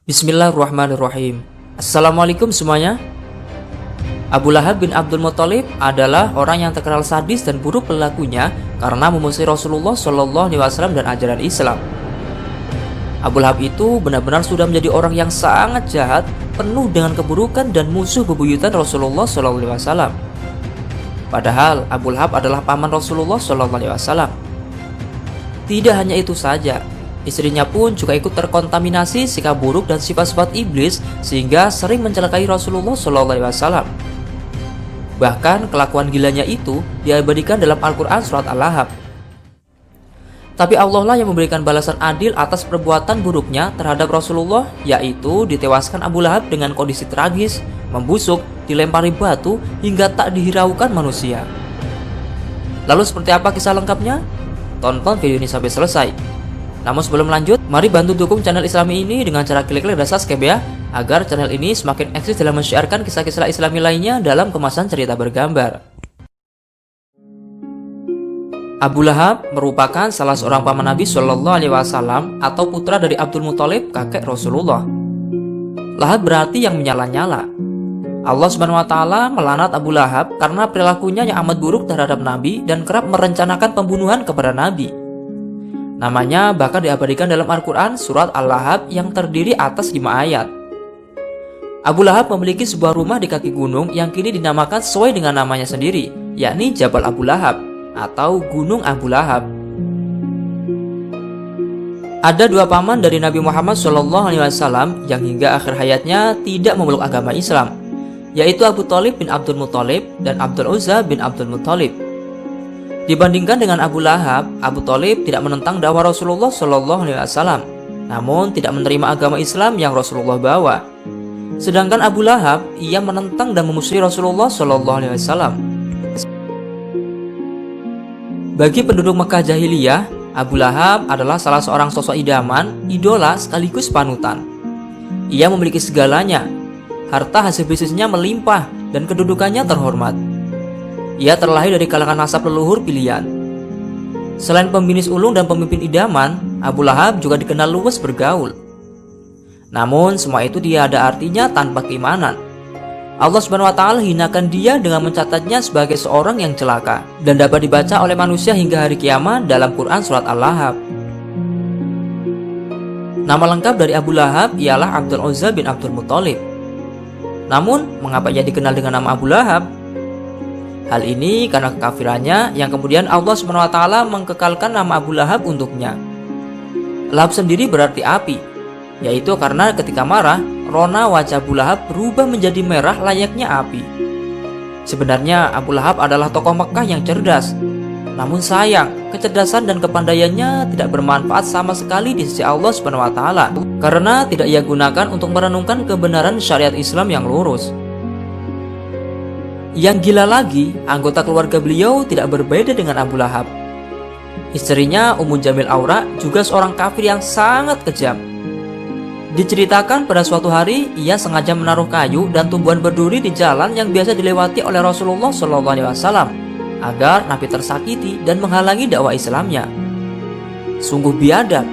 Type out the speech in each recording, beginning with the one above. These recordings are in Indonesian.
Bismillahirrahmanirrahim. Assalamualaikum semuanya. Abu Lahab bin Abdul Muthalib adalah orang yang terkenal sadis dan buruk perilakunya karena memusuhi Rasulullah SAW dan ajaran Islam. Abu Lahab itu benar-benar sudah menjadi orang yang sangat jahat, penuh dengan keburukan dan musuh bebuyutan Rasulullah SAW. Padahal Abu Lahab adalah paman Rasulullah SAW. Tidak hanya itu saja, istrinya pun juga ikut terkontaminasi sikap buruk dan sifat-sifat iblis sehingga sering mencelakai Rasulullah SAW. Bahkan kelakuan gilanya itu diabadikan dalam Al-Quran surat Al-Lahab. Tapi Allah lah yang memberikan balasan adil atas perbuatan buruknya terhadap Rasulullah, yaitu ditewaskan Abu Lahab dengan kondisi tragis, membusuk, dilempari batu hingga tak dihiraukan manusia. Lalu seperti apa kisah lengkapnya? Tonton video ini sampai selesai. Namun sebelum lanjut, mari bantu dukung channel Islami ini dengan cara klik like dan subscribe ya, agar channel ini semakin eksis dalam men-syiarkan kisah-kisah Islami lainnya dalam kemasan cerita bergambar. Abu Lahab merupakan salah seorang paman Nabi Shallallahu Alaihi Wasallam atau putra dari Abdul Muthalib, kakek Rasulullah. Lahab berarti yang menyala-nyala. Allah Subhanahu Wa Taala melaknat Abu Lahab karena perilakunya yang amat buruk terhadap Nabi dan kerap merencanakan pembunuhan kepada Nabi. Namanya bahkan diabadikan dalam Al-Quran surat Al-Lahab yang terdiri atas 5 ayat. Abu Lahab memiliki sebuah rumah di kaki gunung yang kini dinamakan sesuai dengan namanya sendiri, yakni Jabal Abu Lahab atau Gunung Abu Lahab. Ada 2 paman dari Nabi Muhammad SAW yang hingga akhir hayatnya tidak memeluk agama Islam, yaitu Abu Thalib bin Abdul Muthalib dan Abdul Uzza bin Abdul Muthalib. Dibandingkan dengan Abu Lahab, Abu Thalib tidak menentang dakwah Rasulullah SAW, namun tidak menerima agama Islam yang Rasulullah bawa. Sedangkan Abu Lahab, ia menentang dan memusuhi Rasulullah SAW. Bagi penduduk Mekah jahiliyah, Abu Lahab adalah salah seorang sosok idaman, idola sekaligus panutan. Ia memiliki segalanya, harta hasil bisnisnya melimpah dan kedudukannya terhormat. Ia terlahir dari kalangan nasab leluhur pilihan. Selain pembinis ulung dan pemimpin idaman, Abu Lahab juga dikenal luwes bergaul. Namun semua itu tiada artinya tanpa keimanan. Allah Subhanahu Wa Taala hinakan dia dengan mencatatnya sebagai seorang yang celaka dan dapat dibaca oleh manusia hingga hari kiamat dalam Quran surat Al-Lahab. Nama lengkap dari Abu Lahab ialah Abdul Uzza bin Abdul Muthalib. Namun mengapa ia dikenal dengan nama Abu Lahab? Hal ini karena kekafirannya yang kemudian Allah SWT mengkekalkan nama Abu Lahab untuknya. Lahab sendiri berarti api, yaitu karena ketika marah, rona wajah Abu Lahab berubah menjadi merah layaknya api. Sebenarnya Abu Lahab adalah tokoh Mekah yang cerdas. Namun sayang, kecerdasan dan kepandaiannya tidak bermanfaat sama sekali di sisi Allah SWT karena tidak ia gunakan untuk merenungkan kebenaran syariat Islam yang lurus. Yang gila lagi, anggota keluarga beliau tidak berbeda dengan Abu Lahab. Istrinya Ummu Jamil Aura juga seorang kafir yang sangat kejam. Diceritakan pada suatu hari ia sengaja menaruh kayu dan tumbuhan berduri di jalan yang biasa dilewati oleh Rasulullah SAW agar Nabi tersakiti dan menghalangi dakwah Islamnya. Sungguh biadab.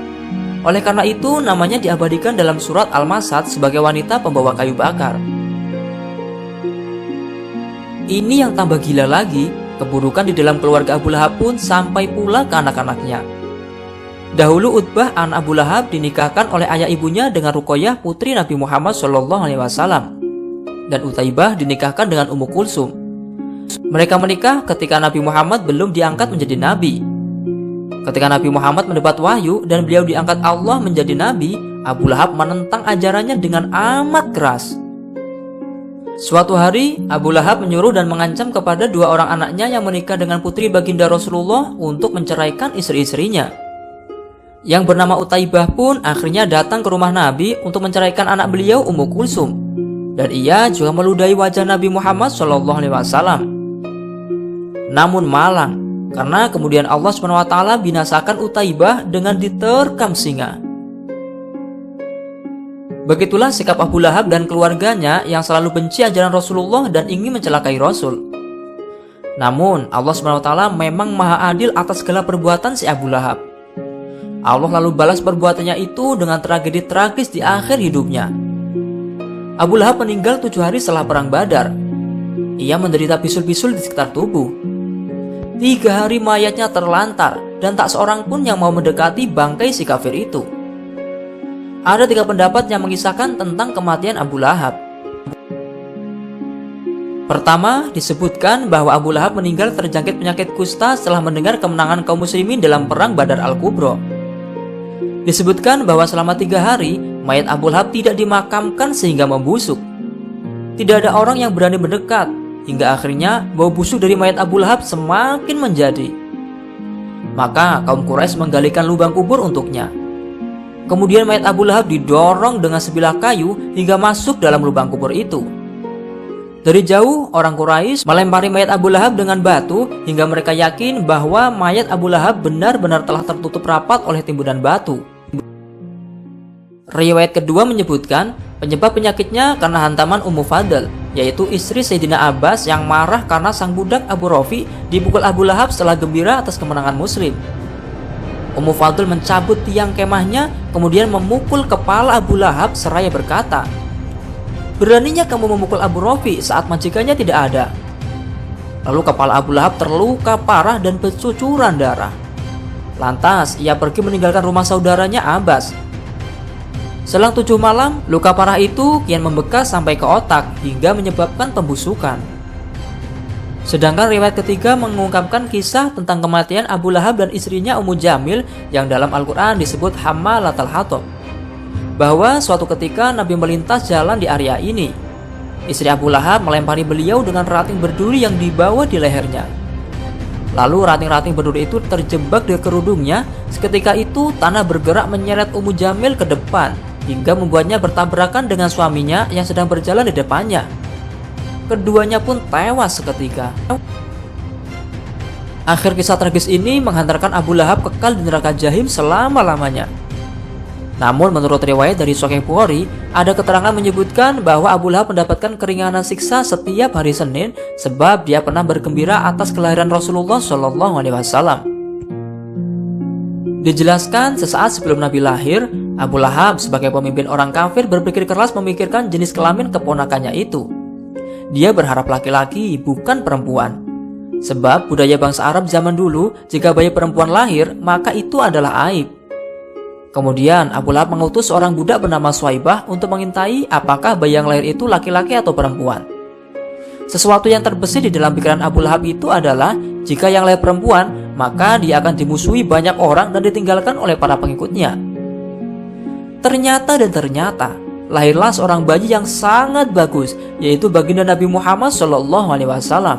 Oleh karena itu namanya diabadikan dalam surat Al-Masad sebagai wanita pembawa kayu bakar. Ini yang tambah gila lagi, keburukan di dalam keluarga Abu Lahab pun sampai pula ke anak-anaknya. Dahulu Utbah anak Abu Lahab dinikahkan oleh ayah ibunya dengan Ruqayyah putri Nabi Muhammad SAW, dan Utaibah dinikahkan dengan Ummu Kulsum. Mereka menikah ketika Nabi Muhammad belum diangkat menjadi nabi. Ketika Nabi Muhammad mendapat wahyu dan beliau diangkat Allah menjadi nabi, Abu Lahab menentang ajarannya dengan amat keras. Suatu hari, Abu Lahab menyuruh dan mengancam kepada 2 orang anaknya yang menikah dengan putri baginda Rasulullah untuk menceraikan istri-istrinya. Yang bernama Utaibah pun akhirnya datang ke rumah Nabi untuk menceraikan anak beliau Ummu Kulsum. Dan ia juga meludahi wajah Nabi Muhammad SAW. Namun malang, karena kemudian Allah SWT binasakan Utaibah dengan diterkam singa. Begitulah sikap Abu Lahab dan keluarganya yang selalu benci ajaran Rasulullah dan ingin mencelakai Rasul. Namun Allah SWT memang maha adil atas segala perbuatan si Abu Lahab. Allah lalu balas perbuatannya itu dengan tragedi tragis di akhir hidupnya. Abu Lahab meninggal 7 hari setelah perang Badar. Ia menderita bisul-bisul di sekitar tubuh. 3 hari mayatnya terlantar dan tak seorang pun yang mau mendekati bangkai si kafir itu. Ada 3 pendapat yang mengisahkan tentang kematian Abu Lahab. Pertama, disebutkan bahwa Abu Lahab meninggal terjangkit penyakit kusta setelah mendengar kemenangan kaum muslimin dalam perang Badar Al-Kubra. Disebutkan bahwa selama 3 hari, mayat Abu Lahab tidak dimakamkan sehingga membusuk. Tidak ada orang yang berani mendekat, hingga akhirnya bau busuk dari mayat Abu Lahab semakin menjadi. Maka kaum Quraisy menggalikan lubang kubur untuknya. Kemudian mayat Abu Lahab didorong dengan sebilah kayu hingga masuk dalam lubang kubur itu. Dari jauh, orang Quraisy melempari mayat Abu Lahab dengan batu hingga mereka yakin bahwa mayat Abu Lahab benar-benar telah tertutup rapat oleh timbunan batu. Riwayat kedua menyebutkan penyebab penyakitnya karena hantaman Ummu Fadl, yaitu istri Sayyidina Abbas yang marah karena sang budak Abu Rafi dipukul Abu Lahab setelah gembira atas kemenangan muslim. Ummu Fadl mencabut tiang kemahnya, kemudian memukul kepala Abu Lahab seraya berkata, "Beraninya kamu memukul Abu Rafi saat majikannya tidak ada." Lalu kepala Abu Lahab terluka parah dan bercucuran darah. Lantas ia pergi meninggalkan rumah saudaranya Abbas. Selang 7 malam, luka parah itu kian membekas sampai ke otak hingga menyebabkan pembusukan. Sedangkan riwayat ketiga mengungkapkan kisah tentang kematian Abu Lahab dan istrinya Ummu Jamil yang dalam Al-Quran disebut Hammalatal Hatab. Bahwa suatu ketika Nabi melintas jalan di area ini. Istri Abu Lahab melempari beliau dengan rating berduri yang dibawa di lehernya. Lalu rating-rating berduri itu terjebak di kerudungnya. Seketika itu tanah bergerak menyeret Ummu Jamil ke depan hingga membuatnya bertabrakan dengan suaminya yang sedang berjalan di depannya. Keduanya pun tewas seketika. Akhir kisah tragis ini menghantarkan Abu Lahab kekal di neraka Jahim selama-lamanya. Namun menurut riwayat dari Sahih Bukhari, ada keterangan menyebutkan bahwa Abu Lahab mendapatkan keringanan siksa setiap hari Senin sebab dia pernah bergembira atas kelahiran Rasulullah SAW. Dijelaskan sesaat sebelum Nabi lahir, Abu Lahab sebagai pemimpin orang kafir berpikir keras memikirkan jenis kelamin keponakannya itu. Dia berharap laki-laki bukan perempuan. Sebab budaya bangsa Arab zaman dulu, jika bayi perempuan lahir, maka itu adalah aib. Kemudian Abu Lahab mengutus seorang budak bernama Suwaibah untuk mengintai apakah bayi yang lahir itu laki-laki atau perempuan. Sesuatu yang terbesit di dalam pikiran Abu Lahab itu adalah jika yang lahir perempuan, maka dia akan dimusuhi banyak orang dan ditinggalkan oleh para pengikutnya. Ternyata lahirlah seorang bayi yang sangat bagus, yaitu baginda Nabi Muhammad SAW.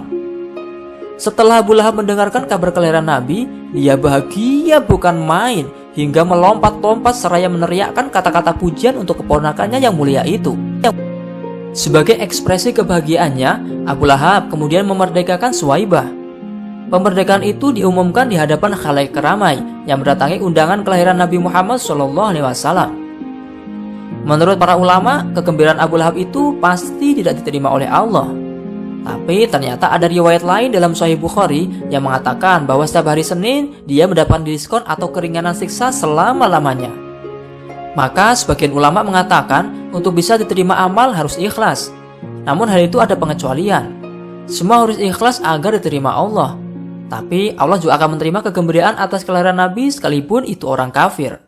Setelah Abu Lahab mendengarkan kabar kelahiran Nabi, dia bahagia bukan main hingga melompat-lompat seraya meneriakkan kata-kata pujian untuk keponakannya yang mulia itu. Sebagai ekspresi kebahagiaannya, Abu Lahab kemudian memerdekakan Suwaibah. Pemerdekaan itu diumumkan di hadapan khalayak ramai yang mendatangi undangan kelahiran Nabi Muhammad SAW. Menurut para ulama, kegembiraan Abu Lahab itu pasti tidak diterima oleh Allah. Tapi ternyata ada riwayat lain dalam Sahih Bukhari yang mengatakan bahwa setiap hari Senin dia mendapatkan diskon atau keringanan siksa selama-lamanya. Maka sebagian ulama mengatakan untuk bisa diterima amal harus ikhlas. Namun hal itu ada pengecualian. Semua harus ikhlas agar diterima Allah. Tapi Allah juga akan menerima kegembiraan atas kelahiran Nabi sekalipun itu orang kafir.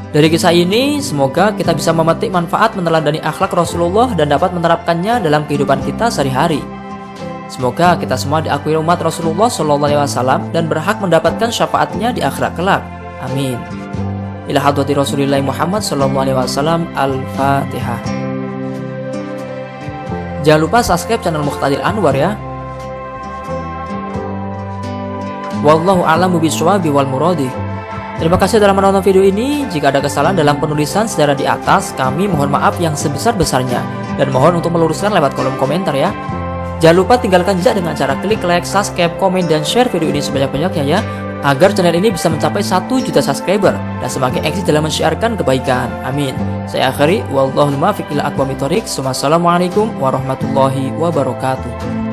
Dari kisah ini, semoga kita bisa memetik manfaat meneladani akhlak Rasulullah dan dapat menerapkannya dalam kehidupan kita sehari-hari. Semoga kita semua diakui umat Rasulullah SAW dan berhak mendapatkan syafaatnya di akhirat kelak. Amin. Ila hadrati Rasulillah Muhammad SAW. Al-Fatihah. Jangan lupa subscribe channel Muqtadir Anwar ya. Wallahu a'lamu bishawab wal muradi. Terima kasih telah menonton video ini. Jika ada kesalahan dalam penulisan sejarah di atas, kami mohon maaf yang sebesar-besarnya dan mohon untuk meluruskan lewat kolom komentar ya. Jangan lupa tinggalkan jejak dengan cara klik like, subscribe, komen, dan share video ini sebanyak-banyaknya ya, agar channel ini bisa mencapai 1 juta subscriber dan semakin eksis dalam mensiarkan kebaikan. Amin. Saya akhiri, wallahu muwaffiq ila aqwamit thoriq. Wassalamualaikum warahmatullahi wabarakatuh.